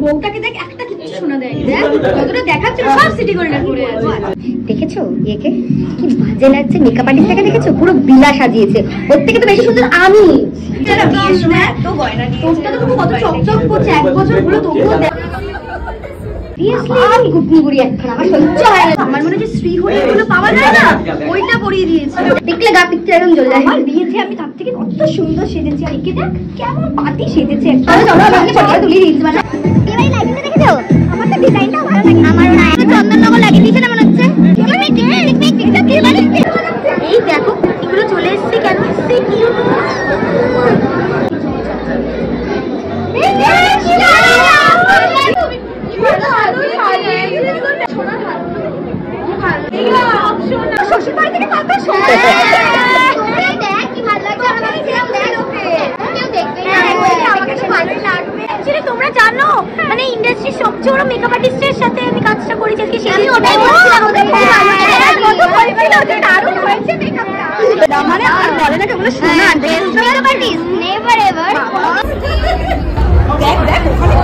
বউটাকে দেখ একটা কিছু শোনা দেয়নি, দেখ যতটা দেখাচ্ছে সব সিটি গোল্ডের পরে আছে। দেখেছো একে কি বাজে লাগছে, মেকআপ আর্টিস্টটাকে দেখেছো পুরো বিলা সাজিয়েছে, ওর থেকে তো বেশি সুন্দর আমি। বিয়ের সময় এত গয়না দিয়ে তোরটা তো কত চকচক করছে, 1 বছর হলো তবুও দেখ আমি গুটনি গুড়ি এখন আমার সহ্য হয় না। আমার মনে হচ্ছে শ্রীহরি গুলো পাওয়া যায় না, ওইটা পরিয়ে দিয়েছে। দেখলে গা পিকচার এরকম জ্বলে যায়। আমার বিয়েতে আমি তার থেকে কত সুন্দর সেজেছি, আর একে দেখ কেমন পাতি সেজেছে। তুলি রিলস বানা। এবারে লাইটিংটা দেখেছো? আমার তো ডিজাইনটাও ভালো লাগে। আমারও না, চন্দননগর লাগিয়ে দিয়েছে না মনে হচ্ছে। এই দেখো এগুলো চলে এসেছে, কেন এসেছে কিউট। তোমরা জানো মানে ইন্ডাস্ট্রির সবচেয়ে বড় মেকআপ আর্টিস্টের সাথে আমি কাজটা করেছি, আমি ওটাই বলছিলাম। দারুণ হয়েছে মেকআপটা, মানে আর বলে না কেবল শোনা মেকআপ আর্টিস্ট নেভার এভার। দেখ দেখ ওখানে